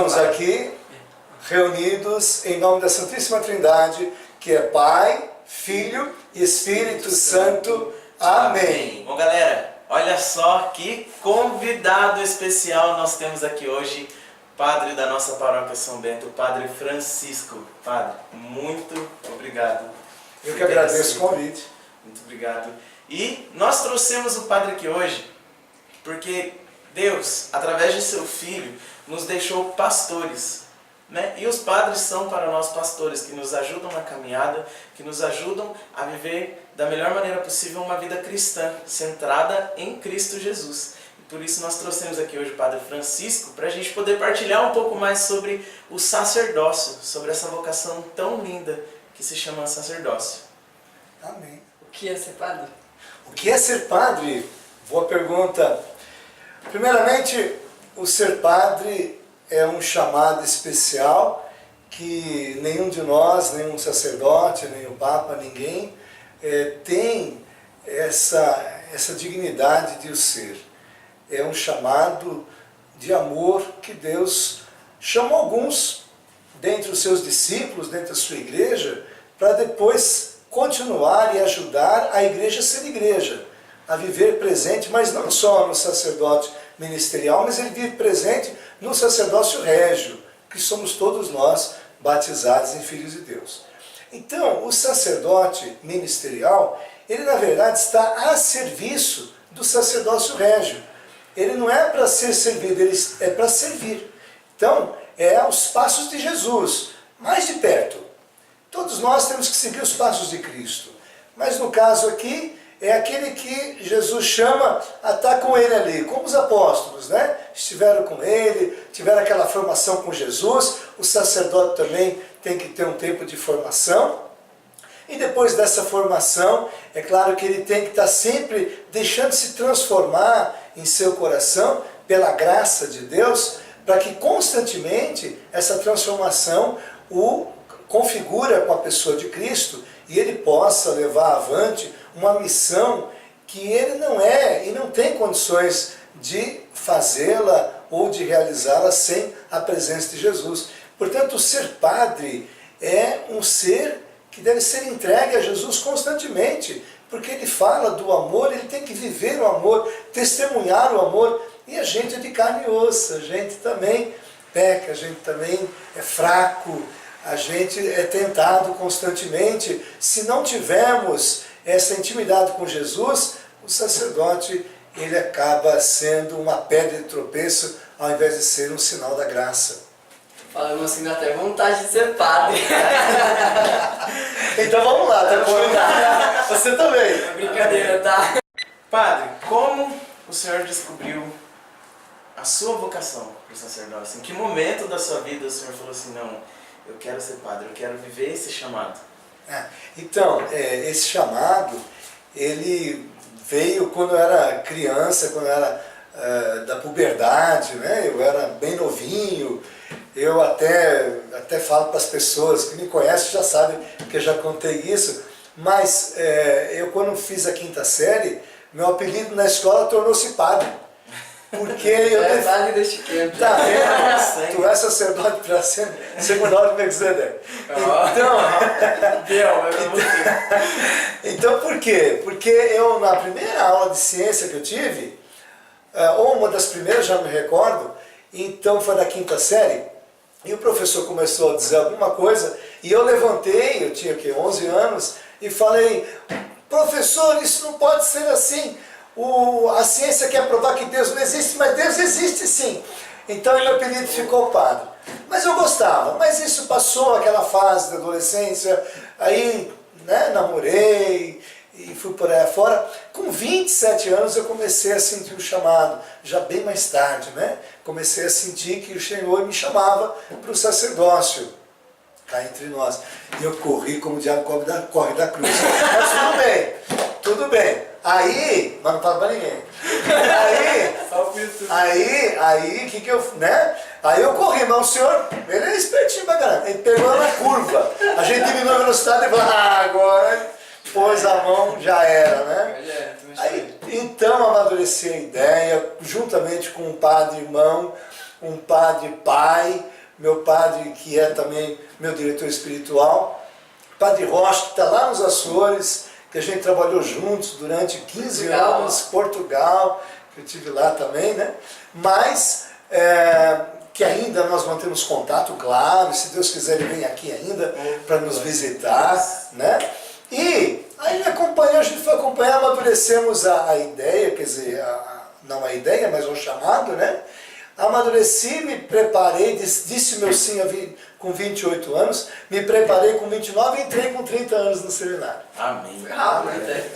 estamos aqui reunidos em nome da Santíssima Trindade, que é Pai, Filho e Espírito Santo. Amém. Bom, galera, olha só que convidado especial nós temos aqui hoje, padre da nossa paróquia São Bento, o Padre Francisco. Padre, muito obrigado. Eu que agradeço o convite. Muito obrigado. E nós trouxemos o padre aqui hoje porque Deus, através de seu Filho, nos deixou pastores, né? E os padres são para nós pastores, que nos ajudam na caminhada, que nos ajudam a viver da melhor maneira possível uma vida cristã, centrada em Cristo Jesus. E por isso nós trouxemos aqui hoje o Padre Francisco, para a gente poder partilhar um pouco mais sobre o sacerdócio, sobre essa vocação tão linda que se chama sacerdócio. Amém. O que é ser padre? O que é ser padre? Boa pergunta. Primeiramente, o ser padre é um chamado especial que nenhum de nós, nenhum sacerdote, nem o Papa, ninguém tem essa dignidade de o ser. É um chamado de amor que Deus chamou alguns dentre os seus discípulos, dentro da sua igreja, para depois continuar e ajudar a igreja a ser igreja, a viver presente, mas não só no sacerdote ministerial, mas ele vive presente no sacerdócio régio, que somos todos nós batizados em filhos de Deus. Então, o sacerdote ministerial, ele na verdade está a serviço do sacerdócio régio. Ele não é para ser servido, ele é para servir. Então, é aos passos de Jesus, mais de perto. Todos nós temos que seguir os passos de Cristo. Mas no caso aqui, é aquele que Jesus chama a estar com ele ali, como os apóstolos, né? Estiveram com ele, tiveram aquela formação com Jesus. O sacerdote também tem que ter um tempo de formação. E depois dessa formação, é claro que ele tem que estar sempre deixando-se transformar em seu coração pela graça de Deus, para que constantemente essa transformação o configura com a pessoa de Cristo e ele possa levar avante uma missão que ele não é e não tem condições de fazê-la ou de realizá-la sem a presença de Jesus. Portanto, ser padre é um ser que deve ser entregue a Jesus constantemente, porque ele fala do amor, ele tem que viver o amor, testemunhar o amor, e a gente é de carne e osso, a gente também peca, a gente também é fraco, a gente é tentado constantemente. Se não tivermos essa intimidade com Jesus, o sacerdote ele acaba sendo uma pedra de tropeço ao invés de ser um sinal da graça. Falando assim, dá até vontade de ser padre. Então vamos lá, tá bom? Você também. É brincadeira, tá? Padre, como o senhor descobriu a sua vocação para o sacerdócio? Em que momento da sua vida o senhor falou assim, não, eu quero ser padre, eu quero viver esse chamado? Então, esse chamado, ele veio quando eu era criança, quando eu era da puberdade, né? Eu era bem novinho. Eu até falo para as pessoas que me conhecem, já sabem que eu já contei isso, mas eu quando fiz a 5ª série, meu apelido na escola tornou-se padre. Porque eu... É padre deste tempo. Tá vendo? Tu é sacerdote para sempre, segundo a ordem de Melquisedeque. Então por quê? Porque eu, na primeira aula de ciência que eu tive, ou uma das primeiras, já não me recordo, então foi da 5ª série, e o professor começou a dizer alguma coisa, e eu levantei, eu tinha 11 anos, e falei, professor, isso não pode ser assim. A ciência quer provar que Deus não existe, mas Deus existe sim. Então meu apelido ficou padre. Mas eu gostava, mas isso passou aquela fase da adolescência, aí namorei e fui por aí afora. Com 27 anos eu comecei a sentir o chamado, já bem mais tarde, né? Comecei a sentir que o Senhor me chamava para o sacerdócio, cá entre nós. E eu corri como o diabo corre da cruz. Mas tudo bem. Aí, mas não fala pra ninguém. Aí, que eu, né? Aí eu corri, mas o senhor, ele é espertinho pra caramba. Ele pegou na curva. A gente diminuiu a velocidade e falou, agora pôs a mão, já era, né? Aí, então amadureci a ideia, juntamente com um padre irmão, um padre pai, meu padre, que é também meu diretor espiritual, Padre Rocha, que está lá nos Açores, que a gente trabalhou juntos durante 15 anos, Portugal, que eu estive lá também, né? Mas que ainda nós mantemos contato, claro, se Deus quiser ele vem aqui ainda para nos visitar, né? E aí a gente foi acompanhar, amadurecemos a ideia, quer dizer, não a ideia, mas o chamado, né? Amadureci, me preparei, disse meu sim com 28 anos, me preparei com 29 e entrei com 30 anos no seminário. Amém. Rápido, né?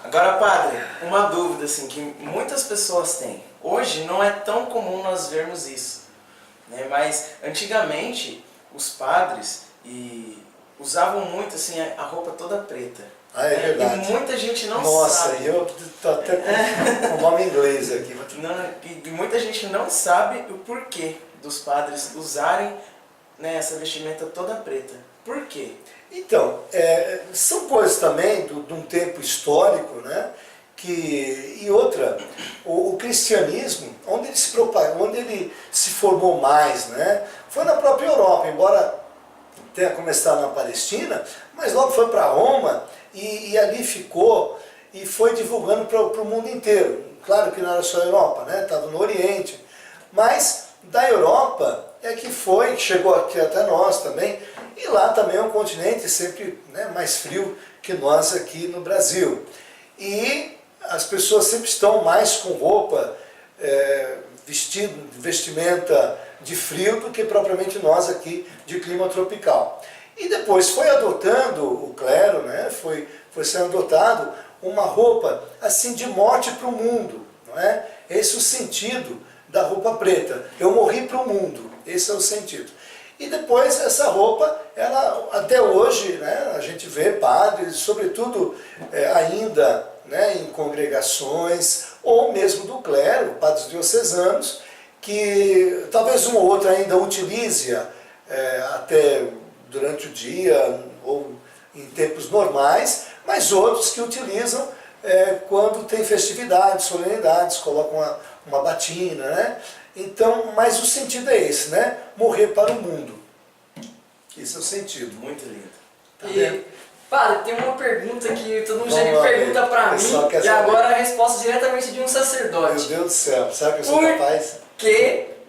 Agora, padre, uma dúvida assim, que muitas pessoas têm. Hoje não é tão comum nós vermos isso, né? Mas antigamente os padres usavam muito assim, a roupa toda preta. Ah, é verdade. E muita gente não Nossa, sabe. eu estou até com o nome inglês aqui. E muita gente não sabe o porquê dos padres usarem, né, essa vestimenta toda preta. Por quê? Então, são coisas também de um tempo histórico, né? E outra, o cristianismo, onde ele se propagou, onde ele se formou mais, né? Foi na própria Europa, embora tenha começado na Palestina, mas logo foi para Roma e ali ficou e foi divulgando para o mundo inteiro. Claro que não era só a Europa, né? Estava no Oriente, mas da Europa que chegou aqui até nós também, e lá também é um continente sempre, né, mais frio que nós aqui no Brasil. E as pessoas sempre estão mais com roupa, vestimenta de frio do que propriamente nós aqui de clima tropical. E depois foi adotando o clero, né, foi sendo adotado uma roupa assim de morte para o mundo, não é? Esse é o sentido da roupa preta. Eu morri para o mundo, esse é o sentido. E depois essa roupa, ela até hoje, né, a gente vê padres, sobretudo ainda, né, em congregações, ou mesmo do clero, padres diocesanos, que talvez um ou outro ainda utilize até durante o dia ou em tempos normais, mas outros que utilizam quando tem festividades, solenidades, colocam uma batina, né? Então, mas o sentido é esse, né? Morrer para o mundo. Esse é o sentido. Muito lindo. Tá vendo? Padre, tem uma pergunta que todo mundo já Vamos me lá, pergunta pra mim, pessoal quer e saber. agora a resposta diretamente de um sacerdote. Meu Deus do céu, sabe que eu sou Por capaz?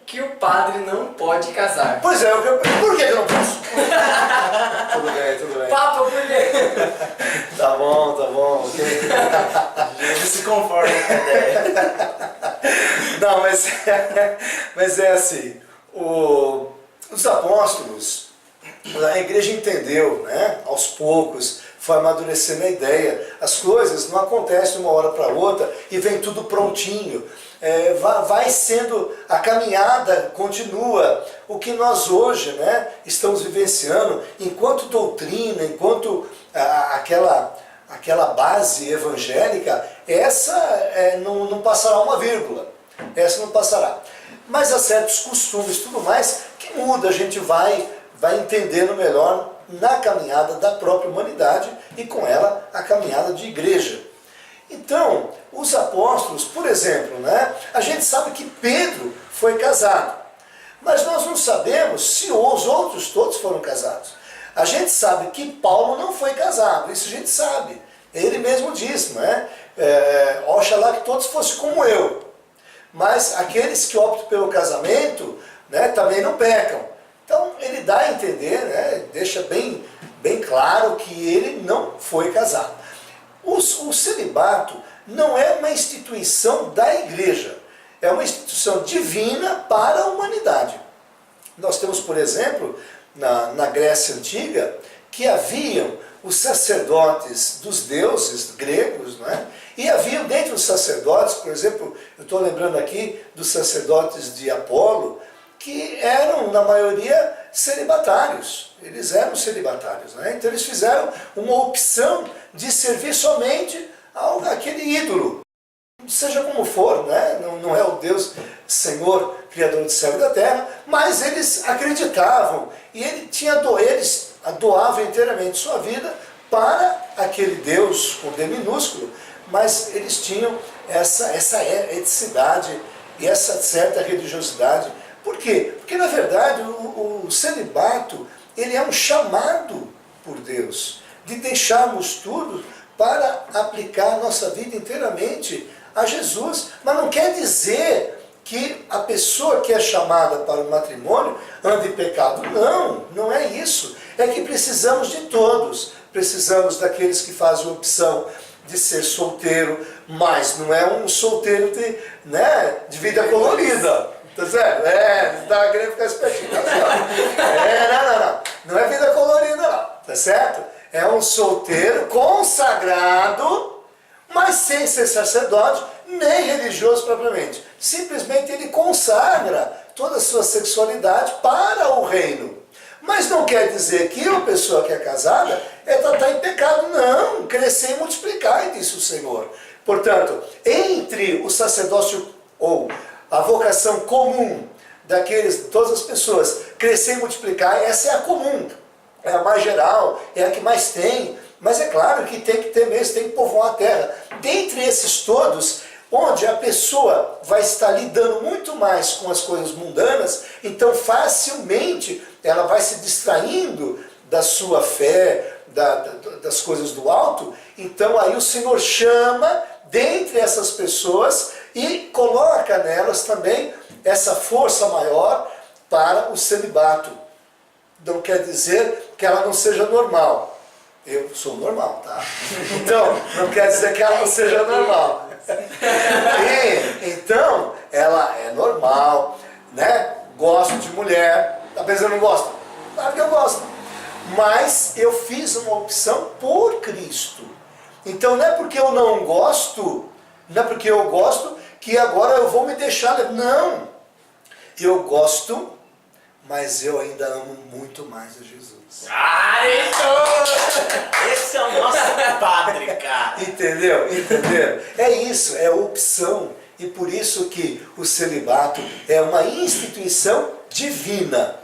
que o padre não pode casar? Pois é, por que eu não posso? Tudo bem, tudo bem. Papa, por quê? Tá bom, ok. Jesus se conforma com a ideia. Não, mas é assim, os apóstolos, a igreja entendeu, né, aos poucos, foi amadurecendo a ideia. As coisas não acontecem de uma hora para outra e vem tudo prontinho. Vai sendo, a caminhada continua. O que nós hoje, né, estamos vivenciando, enquanto doutrina, enquanto aquela base evangélica, essa não passará uma vírgula. Essa não passará. Mas há certos costumes e tudo mais que muda, a gente vai entendendo melhor na caminhada da própria humanidade e com ela a caminhada de igreja. Então, os apóstolos, por exemplo, né, a gente sabe que Pedro foi casado, mas nós não sabemos se os outros todos foram casados. A gente sabe que Paulo não foi casado, isso a gente sabe. Ele mesmo diz, não é? Oxalá que todos fossem como eu. Mas aqueles que optam pelo casamento, né, também não pecam. Então ele dá a entender, né, deixa bem claro que ele não foi casado. O celibato não é uma instituição da igreja, é uma instituição divina para a humanidade. Nós temos, por exemplo, na Grécia Antiga, que haviam os sacerdotes dos deuses gregos, não é? E haviam dentro dos sacerdotes, por exemplo, eu estou lembrando aqui dos sacerdotes de Apolo, que eram, na maioria, celibatários. Eles eram celibatários, né? Então eles fizeram uma opção de servir somente àquele ídolo. Seja como for, né? Não é o Deus Senhor, Criador do céu e da terra, mas eles acreditavam e eles doavam inteiramente sua vida para aquele Deus com D minúsculo, mas eles tinham essa eticidade e essa certa religiosidade Por quê? Porque na verdade o celibato, ele é um chamado por Deus, de deixarmos tudo para aplicar a nossa vida inteiramente a Jesus. Mas não quer dizer que a pessoa que é chamada para o matrimônio anda em pecado. Não, não é isso. É que precisamos de todos. Precisamos daqueles que fazem a opção de ser solteiro, mas não é um solteiro de vida colorida. Tá certo? Tá querendo ficar espertinho. Tá certo? Não é vida colorida, não. Tá certo? É um solteiro consagrado, mas sem ser sacerdote, nem religioso propriamente. Simplesmente ele consagra toda a sua sexualidade para o reino. Mas não quer dizer que uma pessoa que é casada está em pecado. Não, crescer e multiplicar, disse o Senhor. Portanto, entre o sacerdócio ou a vocação comum daqueles, todas as pessoas, crescer e multiplicar, essa é a comum, é a mais geral, é a que mais tem. Mas é claro que tem que ter mesmo, tem que povoar a terra. Dentre esses todos, onde a pessoa vai estar lidando muito mais com as coisas mundanas, então facilmente ela vai se distraindo da sua fé, das coisas do alto. Então aí o Senhor chama dentre essas pessoas e coloca nelas também essa força maior para o celibato. Não quer dizer que ela não seja normal. Eu sou normal, tá? Então, não quer dizer que ela não seja normal. Então, ela é normal, né? Gosto de mulher. Talvez eu não gosto. Claro que eu gosto. Mas eu fiz uma opção por Cristo. Então, não é porque eu não gosto, não é porque eu gosto que agora eu vou me deixar. Não. Eu gosto, mas eu ainda amo muito mais a Jesus. Esse é o nosso padre, cara. Entendeu? Entenderam? É isso, é opção. E por isso que o celibato é uma instituição divina.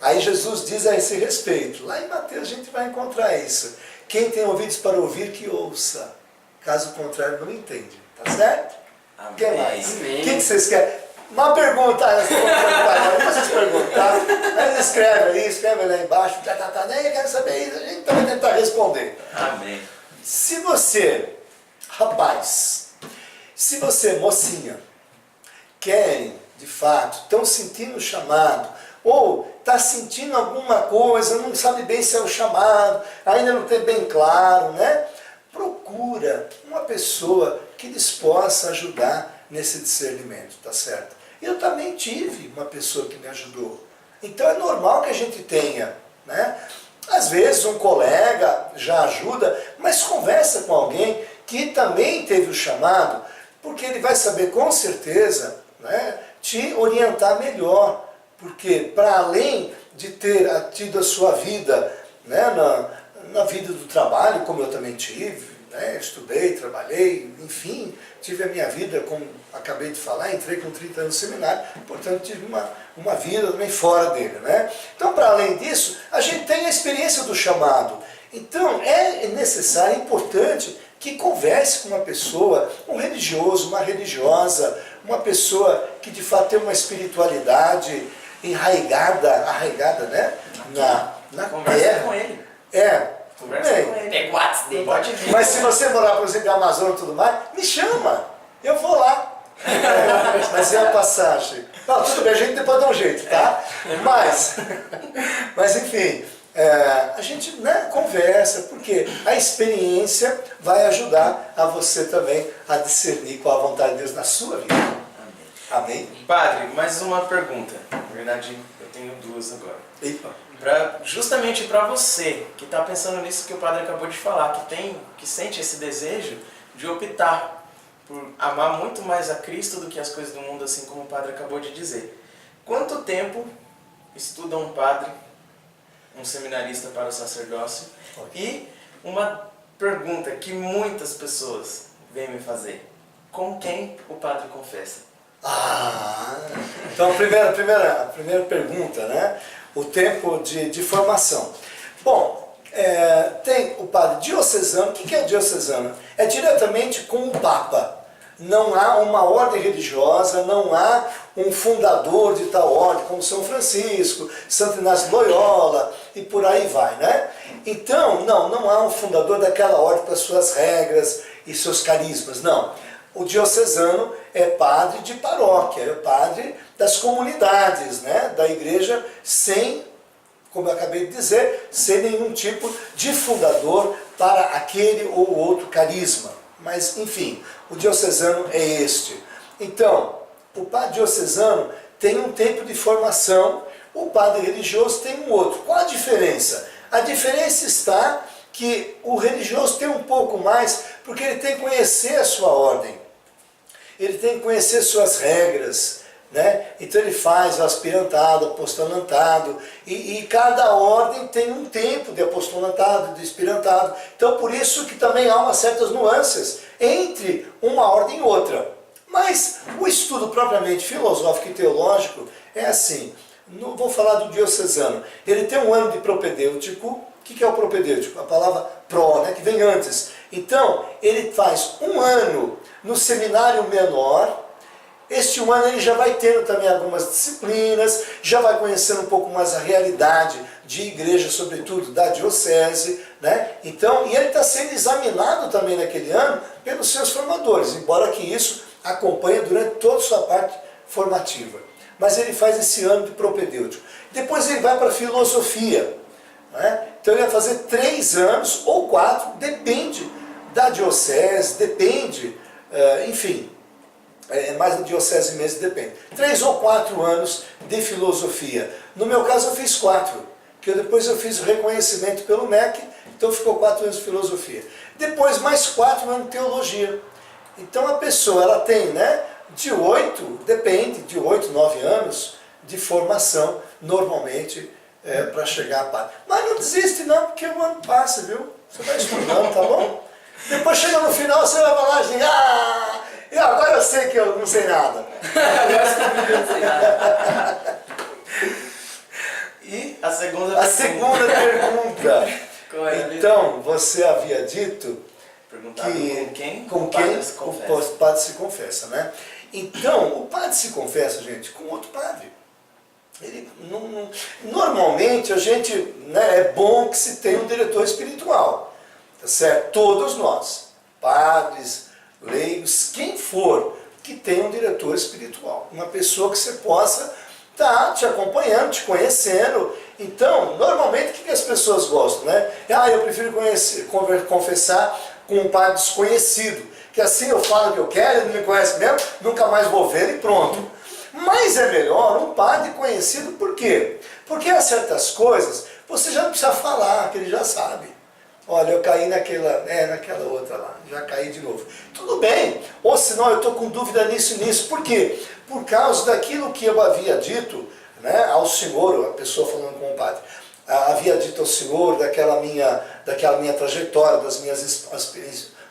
Aí Jesus diz a esse respeito. Lá em Mateus a gente vai encontrar isso. Quem tem ouvidos para ouvir, que ouça. Caso contrário, não entende. Tá certo? Amém. O que mais? Amém. O que vocês querem? Uma pergunta, depois vocês perguntam, tá? Mas escreve lá embaixo, eu quero saber isso, a gente vai tentar responder. Amém. Se você, rapaz, se você, mocinha, querem, de fato, estão sentindo o chamado, ou está sentindo alguma coisa, não sabe bem se é o chamado, ainda não tem bem claro, né? Procura uma pessoa que lhes possa ajudar nesse discernimento, tá certo? Eu também tive uma pessoa que me ajudou. Então é normal que a gente tenha, né? Às vezes um colega já ajuda, mas conversa com alguém que também teve o chamado, porque ele vai saber com certeza, né, te orientar melhor. Porque para além de ter tido a sua vida, né, na vida do trabalho, como eu também tive, né, estudei, trabalhei, enfim, tive a minha vida, como acabei de falar, entrei com 30 anos no seminário, portanto tive uma vida também fora dele, né? Então, para além disso, a gente tem a experiência do chamado. Então, é necessário, é importante que converse com uma pessoa, um religioso, uma religiosa, uma pessoa que de fato tem uma espiritualidade arraigada, né, na Conversa terra. com ele. Conversa bem. com ele. Pega o WhatsApp dele. Pode vir. Mas se você morar, por exemplo, na Amazônia e tudo mais, me chama, eu vou lá. Mas é a passagem. Não, tudo bem, a gente depois dá um jeito, tá? Mas enfim, a gente, né, conversa, porque a experiência vai ajudar a você também a discernir qual a vontade de Deus na sua vida. Amém? Padre, mais uma pergunta. Na verdade, eu tenho duas agora. Epa. Justamente para você que está pensando nisso que o padre acabou de falar, que sente esse desejo de optar por amar muito mais a Cristo do que as coisas do mundo, assim como o padre acabou de dizer. Quanto tempo estuda um padre, um seminarista para o sacerdócio? E uma pergunta que muitas pessoas vêm me fazer: com quem o padre confessa? Então a primeira pergunta, né? O tempo de formação. Bom, tem o padre diocesano. O que é diocesano? É diretamente com o Papa. Não há uma ordem religiosa, não há um fundador de tal ordem, como São Francisco, Santo Inácio de Loyola, e por aí vai, né? Então, não há um fundador daquela ordem com as suas regras e seus carismas, não. O diocesano é padre de paróquia, é padre das comunidades, né? Da igreja, sem, como eu acabei de dizer, sem nenhum tipo de fundador para aquele ou outro carisma. Mas, enfim, o diocesano é este. Então, o padre diocesano tem um tempo de formação, o padre religioso tem um outro. Qual a diferença? A diferença está que o religioso tem um pouco mais, porque ele tem que conhecer a sua ordem, ele tem que conhecer suas regras, né? Então ele faz o aspirantado, apostolantado, e cada ordem tem um tempo de apostolantado, de aspirantado. Então por isso que também há umas certas nuances entre uma ordem e outra. Mas o estudo propriamente filosófico e teológico é assim. Não vou falar do diocesano. Ele tem um ano de propedêutico. O que é o propedêutico? A palavra pró, né, que vem antes. Então, ele faz um ano no seminário menor. Este um ano ele já vai tendo também algumas disciplinas, já vai conhecendo um pouco mais a realidade de igreja, sobretudo da diocese, né? Então, e ele está sendo examinado também naquele ano pelos seus formadores, embora que isso acompanhe durante toda a sua parte formativa. Mas ele faz esse ano de propedêutico. Depois ele vai para a filosofia, né? Então ele vai fazer 3 anos ou 4, depende da diocese, depende, enfim, mais da diocese mesmo, depende. 3 ou 4 anos de filosofia. No meu caso eu fiz 4, que depois eu fiz o reconhecimento pelo MEC, então ficou 4 anos de filosofia. Depois mais 4 anos de teologia. Então a pessoa ela tem, né, de 8, depende, de 8, 9 anos de formação, normalmente, para chegar a padre. Mas não desiste não, porque o ano passa, viu? Você vai estudando, tá bom? Depois chega no final, você vai falar assim, e agora eu sei que eu não sei nada. E a segunda pergunta. Então, você havia dito que com quem o padre se confessa, né? Então, o padre se confessa, gente, com outro padre. Ele normalmente a gente, né, é bom que se tenha um diretor espiritual, tá certo? Todos nós, padres, leigos, quem for, que tenha um diretor espiritual, uma pessoa que você possa estar te acompanhando, te conhecendo. Então, normalmente o que as pessoas gostam, né? Eu prefiro confessar com um padre desconhecido, que assim eu falo o que eu quero, ele não me conhece mesmo, nunca mais vou ver e pronto. Mas é melhor um padre conhecido, por quê? Porque há certas coisas você já não precisa falar, que ele já sabe. Olha, eu caí naquela outra lá, já caí de novo. Tudo bem, ou senão eu estou com dúvida nisso e nisso. Por quê? Por causa daquilo que eu havia dito, né, ao senhor, a pessoa falando com o padre, havia dito ao senhor daquela minha trajetória, das minhas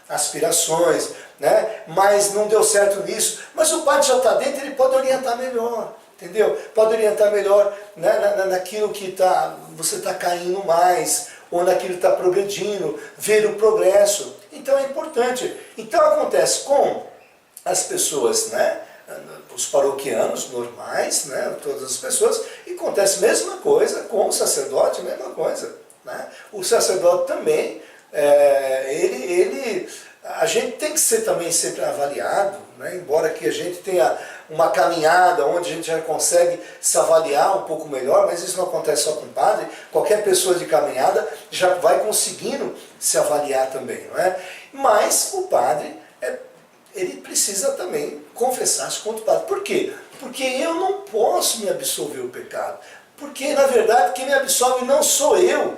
aspirações, né? Mas não deu certo nisso. Mas o padre já está dentro, ele pode orientar melhor, entendeu? Pode orientar melhor, né, naquilo que você está caindo mais, ou naquilo que está progredindo, ver o progresso. Então é importante. Então acontece com as pessoas, né, os paroquianos normais, né, todas as pessoas, e acontece a mesma coisa com o sacerdote, a mesma coisa, né? O sacerdote também, a gente tem que ser também sempre avaliado, né? Embora que a gente tenha uma caminhada onde a gente já consegue se avaliar um pouco melhor, mas isso não acontece só com o padre, qualquer pessoa de caminhada já vai conseguindo se avaliar também, não é? Mas o padre, ele precisa também confessar-se contra o padre. Por quê? Porque eu não posso me absolver o pecado. Porque, na verdade, quem me absolve não sou eu,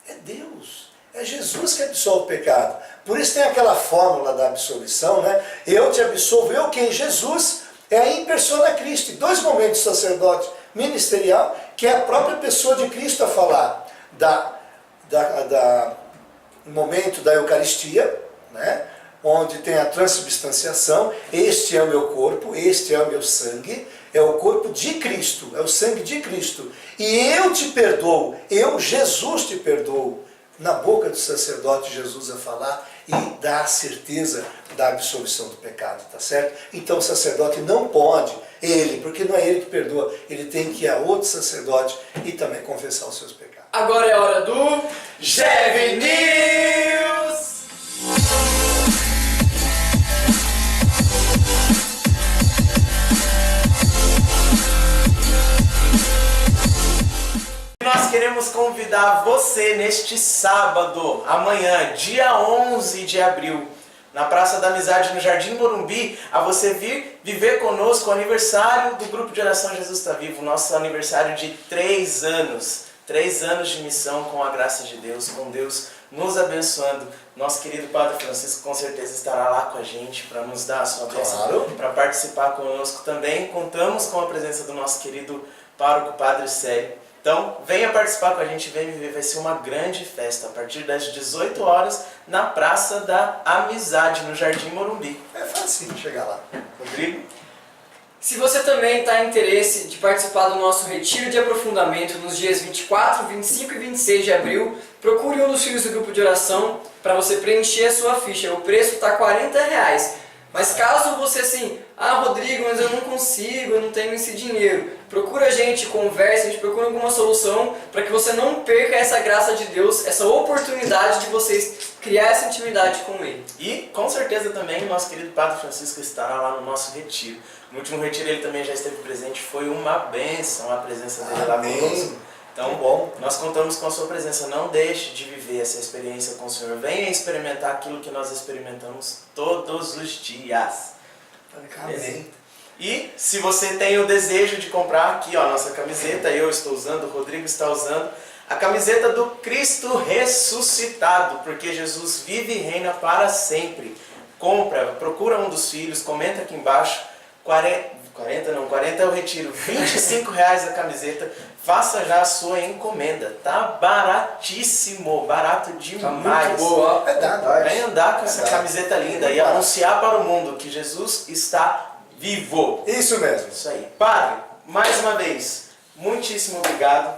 é Deus. É Jesus que absolve o pecado. Por isso tem aquela fórmula da absolvição, né? Eu te absolvo, eu quem? Jesus é a in persona Christi. 2 momentos do sacerdote ministerial, que é a própria pessoa de Cristo a falar do momento da Eucaristia, né? Onde tem a transubstanciação, este é o meu corpo, este é o meu sangue, é o corpo de Cristo, é o sangue de Cristo. E eu te perdoo, eu, Jesus, te perdoo. Na boca do sacerdote, Jesus a falar, e dá a certeza da absolvição do pecado, tá certo? Então o sacerdote não pode, porque não é ele que perdoa, ele tem que ir a outro sacerdote e também confessar os seus pecados. Agora é hora do GEV News! Nós queremos convidar você neste sábado, amanhã, dia 11 de abril, na Praça da Amizade, no Jardim Morumbi, a você vir viver conosco o aniversário do Grupo de Oração Jesus Está Vivo, nosso aniversário de 3 anos. 3 anos de missão com a graça de Deus, com Deus nos abençoando. Nosso querido Padre Francisco com certeza estará lá com a gente para nos dar a sua bênção, para participar conosco também. Contamos com a presença do nosso querido pároco Padre Célio. Então, venha participar com a gente, venha viver, vai ser uma grande festa a partir das 18 horas na Praça da Amizade, no Jardim Morumbi. É fácil chegar lá. Rodrigo? Se você também está em interesse de participar do nosso retiro de aprofundamento nos dias 24, 25 e 26 de abril, procure um dos filhos do grupo de oração para você preencher a sua ficha. O preço está R$40. Mas caso você assim, Rodrigo, mas eu não consigo, eu não tenho esse dinheiro, procura a gente, conversa, a gente procura alguma solução para que você não perca essa graça de Deus, essa oportunidade de vocês criar essa intimidade com Ele. E com certeza também o nosso querido Padre Francisco estará lá no nosso retiro. No último retiro ele também já esteve presente, foi uma bênção a presença dele lá conosco. Então, bom, nós contamos com a sua presença, não deixe de viver essa experiência com o Senhor. Venha experimentar aquilo que nós experimentamos todos os dias. amém. E se você tem o desejo de comprar aqui, ó, a nossa camiseta, eu estou usando, o Rodrigo está usando, a camiseta do Cristo ressuscitado, porque Jesus vive e reina para sempre. Compra, procura um dos filhos, comenta aqui embaixo, 40 é o retiro, R$25 a camiseta, faça já a sua encomenda, tá baratíssimo, barato demais. Tá muito boa. Vem andar com essa camiseta linda e anunciar para o mundo que Jesus está vivo. Isso mesmo. Isso aí. Padre, mais uma vez, muitíssimo obrigado.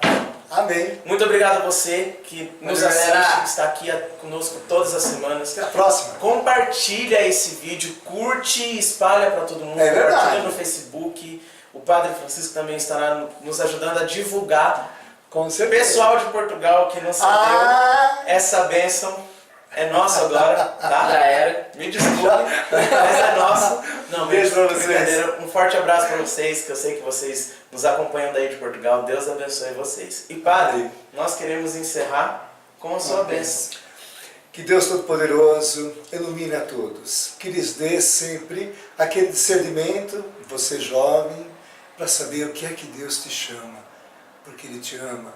Amém. Muito obrigado a você que nos assiste, que está aqui conosco todas as semanas. Até a próxima. Compartilha esse vídeo, curte e espalha para todo mundo. É verdade. Compartilha no Facebook. O Padre Francisco também estará nos ajudando a divulgar. Com certeza. Pessoal de Portugal que não sabeu, essa bênção é nossa agora, tá? Já era. Me desculpe, mas é nosso. Não, Beijo pra brincadeira. vocês. Um forte abraço para vocês, que eu sei que vocês nos acompanham daí de Portugal. Deus abençoe vocês. E Padre, nós queremos encerrar com a sua bênção. Que Deus Todo-Poderoso ilumine a todos. Que lhes dê sempre aquele discernimento, você jovem, para saber o que é que Deus te chama, porque Ele te ama.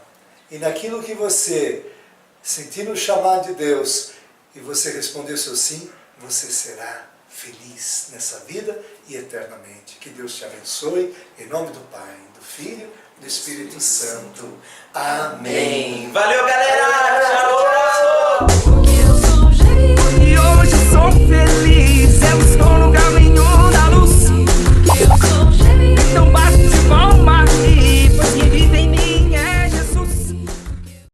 E naquilo que você sentir no chamado de Deus e você responder o seu sim, você será feliz nessa vida e eternamente. Que Deus te abençoe, em nome do Pai, do Filho e do Espírito Santo. Amém.